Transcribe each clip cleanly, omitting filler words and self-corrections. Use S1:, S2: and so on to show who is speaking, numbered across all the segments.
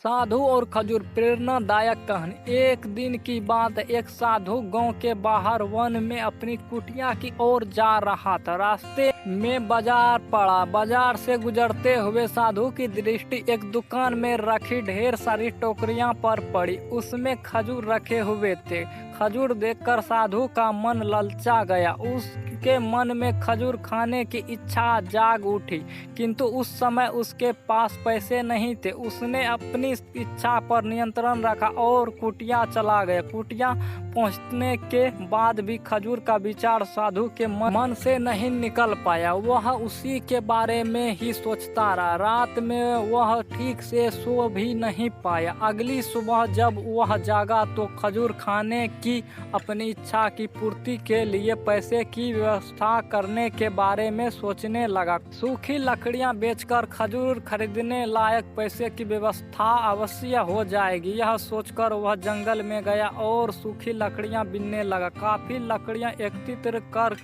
S1: साधु और खजूर प्रेरणादायक कहानी। एक दिन की बात है, एक साधु गांव के बाहर वन में अपनी कुटिया की ओर जा रहा था। रास्ते में बाजार पड़ा। बाजार से गुजरते हुए साधु की दृष्टि एक दुकान में रखी ढेर सारी टोकरियां पर पड़ी। उसमें खजूर रखे हुए थे। खजूर देखकर साधु का मन ललचा गया। उसके मन में खजूर खाने की इच्छा जाग उठी, किंतु उस समय उसके पास पैसे नहीं थे। उसने अपनी इच्छा पर नियंत्रण रखा और कुटिया चला गया। कुटिया पहुंचने के बाद भी खजूर का विचार साधु के मन से नहीं निकल पाया। वह उसी के बारे में ही सोचता रहा। रात में वह ठीक से सो भी नहीं पाया। अगली सुबह जब वह जागा तो खजूर खाने की अपनी इच्छा की पूर्ति के लिए पैसे की व्यवस्था करने के बारे में सोचने लगा। सूखी लकड़ियां बेचकर खजूर खरीदने लायक पैसे की व्यवस्था अवश्य हो जाएगी। यह सोचकर वह जंगल में गया और सूखी लकड़ियां बीनने लगा। काफी लकड़ियां एकत्रित कर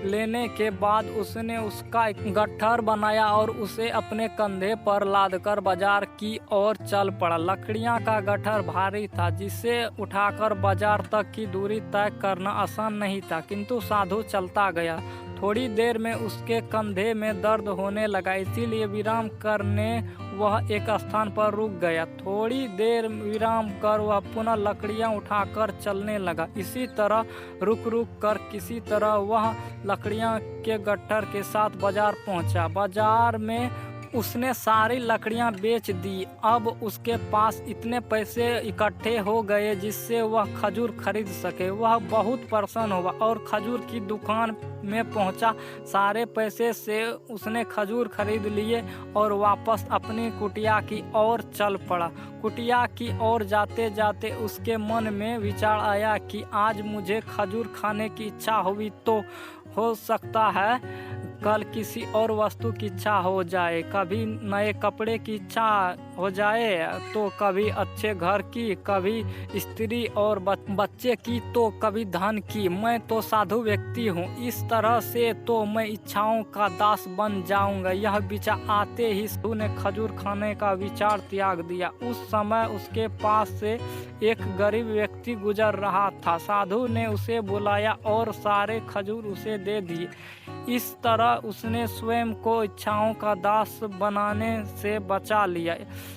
S1: लेने के बाद उसने उसका गट्ठर बनाया और उसे अपने कंधे पर लादकर बाजार की ओर चल पड़ा। लकड़ियां का गट्ठर भारी था, जिसे उठाकर बाजार तक की दूरी तय करना आसान नहीं था, किंतु साधु चलता गया। थोड़ी देर में उसके कंधे में दर्द होने लगा, इसीलिए विराम करने वह एक स्थान पर रुक गया। थोड़ी देर विराम कर वह पुनः लकड़ियां उठाकर चलने लगा। इसी तरह रुक रुक कर किसी तरह वह लकड़ियां के गट्ठर के साथ बाजार पहुंचा। बाजार में उसने सारी लकड़ियां बेच दी। अब उसके पास इतने पैसे इकट्ठे हो गए जिससे वह खजूर खरीद सके। वह बहुत प्रसन्न हुआ और खजूर की दुकान में पहुंचा। सारे पैसे से उसने खजूर खरीद लिए और वापस अपनी कुटिया की ओर चल पड़ा। कुटिया की ओर जाते जाते उसके मन में विचार आया कि आज मुझे खजूर खाने की इच्छा हुई तो हो सकता है कल किसी और वस्तु की इच्छा हो जाए। कभी नए कपड़े की इच्छा हो जाए तो कभी अच्छे घर की, कभी स्त्री और बच्चे की तो कभी धन की। मैं तो साधु व्यक्ति हूँ, इस तरह से तो मैं इच्छाओं का दास बन जाऊंगा। यह विचार आते ही साधु ने खजूर खाने का विचार त्याग दिया। उस समय उसके पास से एक गरीब व्यक्ति गुजर रहा था। साधु ने उसे बुलाया और सारे खजूर उसे दे दिए। इस तरह उसने स्वयं को इच्छाओं का दास बनाने से बचा लिया।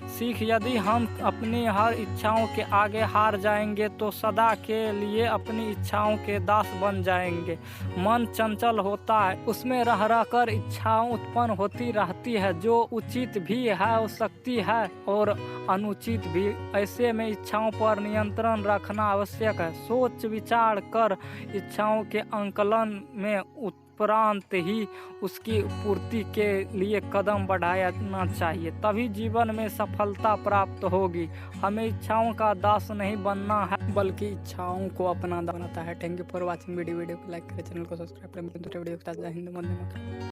S1: सीख, यदि हम अपनी हर इच्छाओं के आगे हार जाएंगे तो सदा के लिए अपनी इच्छाओं के दास बन जाएंगे। मन चंचल होता है, उसमें रह रह कर इच्छाएं उत्पन्न होती रहती है, जो उचित भी है हो सकती है और अनुचित भी। ऐसे में इच्छाओं पर नियंत्रण रखना आवश्यक है। सोच विचार कर इच्छाओं के आंकलन में उपरांत ही उसकी पूर्ति के लिए कदम बढ़ाना चाहिए, तभी जीवन में सफलता प्राप्त होगी। हमें इच्छाओं का दास नहीं बनना है, बल्कि इच्छाओं को अपना बनाता है। Thank you for watching video को लाइक करें, चैनल को सब्सक्राइब करें। वीडियो के साथ जय हिंद, वंदे मातरम।